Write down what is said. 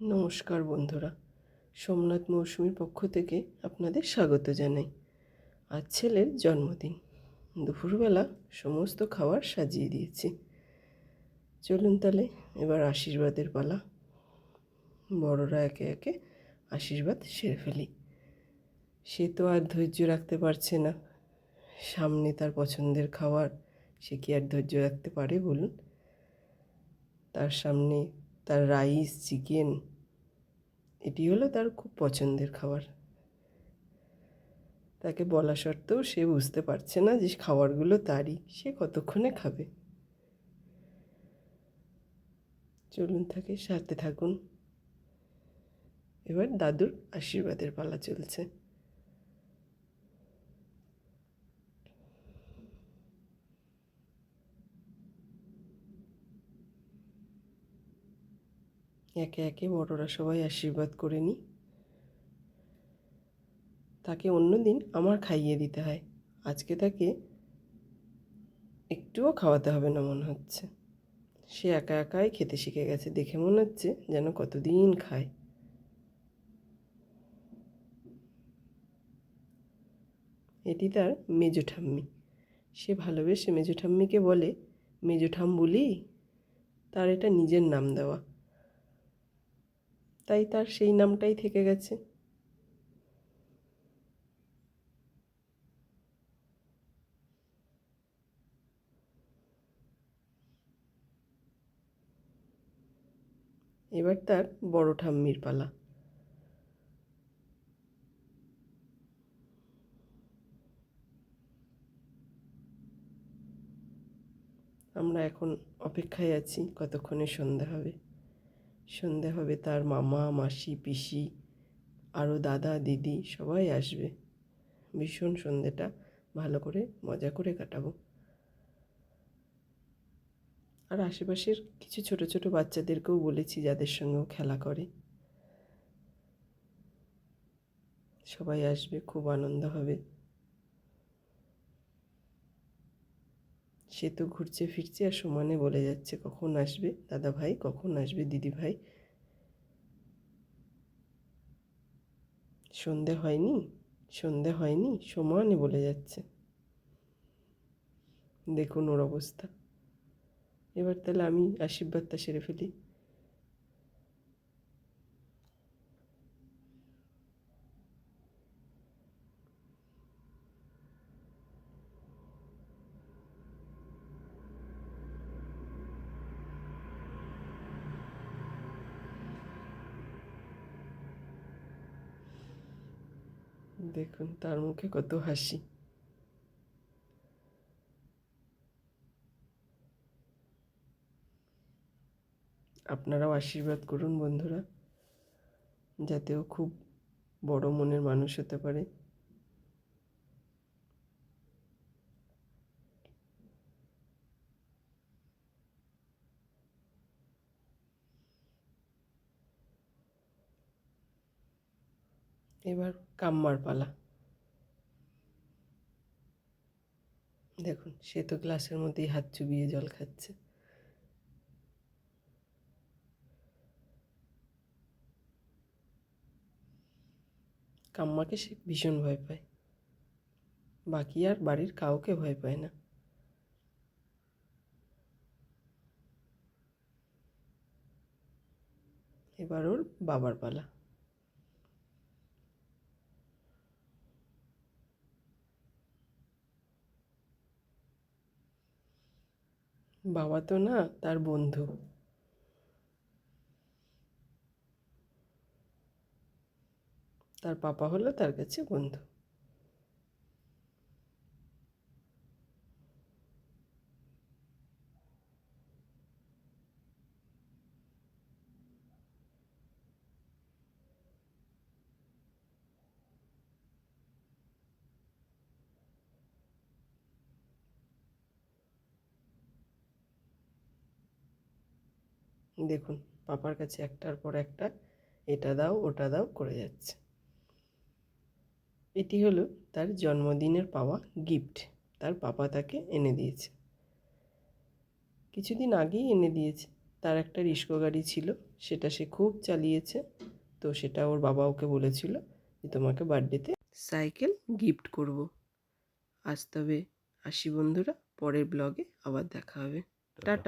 নমস্কার বন্ধুরা, সোমনাথ মৌসুমীর পক্ষ থেকে আপনাদের স্বাগত জানাই। আজ ছেলের জন্মদিন। দুপুরবেলা সমস্ত খাবার সাজিয়ে দিয়েছি। চলুন তাহলে এবার আশীর্বাদের পালা। বড়রা একে একে আশীর্বাদ সেরে ফেলি। সে তো আর ধৈর্য রাখতে পারছে না, সামনে তার পছন্দের খাবার, সে কি আর ধৈর্য রাখতে পারে বলুন? তার সামনে তার রাইস, চিকেন, এটি হলো তার খুব পছন্দের খাবার। তাকে বলা সত্ত্বেও সে বুঝতে পারছে না যে খাবারগুলো তারই, সে কতক্ষণে খাবে। চলুন তাকে সাথে থাকুন। এবার দাদুর আশীর্বাদের পালা চলছে। একে একে বড়রা সবাই আশীর্বাদ করে নিই। তাকে অন্য দিন আমার খাইয়ে দিতে হয়, আজকে তাকে একটুও খাওয়াতে হবে না মনে হচ্ছে। সে একা একাই খেতে শিখে গেছে, দেখে মনে হচ্ছে যেন কতদিন খায়। এটি তার মেজো ঠাম্মি। সে ভালোবেসে মেজো ঠাম্মিকে বলে মেজো ঠাম বলি। তার এটা নিজের নাম দেওয়া, তাই তার সেই নামটাই থেকে গেছে। এবার তার বড় ঠাম্মির পালা। আমরা এখন অপেক্ষায় আছি কতক্ষণে সন্ধে হবে। সন্ধে হবে, তার মামা, মাসি, পিসি, আরও দাদা, দিদি সবাই আসবে। ভীষণ সন্ধেটা ভালো করে মজা করে কাটাবো। আর আশেপাশের কিছু ছোট ছোট বাচ্চাদেরকেও বলেছি, যাদের সঙ্গেও খেলা করে। সবাই আসবে, খুব আনন্দ হবে। সে তো ঘুরছে ফিরছে আর সমানে বলে যাচ্ছে কখন আসবে দাদা ভাই, কখন আসবে দিদি ভাই। সন্ধে হয়নি, সন্ধে হয়নি, সমানে বলে যাচ্ছে। দেখুন ওর অবস্থা। এবার তাহলে আমি আশীর্বাদটা সেরে ফেলি। দেখুন তার মুখে কত হাসি। আপনারাও আশীর্বাদ করুন বন্ধুরা, যাতে ও খুব বড় মনের মানুষ হতে পারে। এবার কাম্মার পালা। দেখুন সে তো গ্লাসের মধ্যেই হাত চুবিয়ে জল খাচ্ছে। কাম্মাকে সে ভীষণ ভয় পায়, বাকি আর বাড়ির কাউকে ভয় পায় না। এবার ওর বাবার পালা। বাবা তো না, তার বন্ধু। তার পাপা হলো তার কাছে বন্ধু। দেখুন পাপার কাছে একটার পর একটা এটা দাও ওটা দাও করে যাচ্ছে। এটি হলো তার জন্মদিনের পাওয়া গিফট। তার পাপা তাকে এনে দিয়েছে, কিছুদিন আগেই এনে দিয়েছে। তার একটা রিস্কো গাড়ি ছিল, সেটা সে খুব চালিয়েছে। তো সেটা ওর বাবা ওকে বলেছিল যে তোমাকে বার্থডেতে সাইকেল গিফট করব। আজ তবে আসি বন্ধুরা, পরের ব্লগে আবার দেখা হবে। টাটা।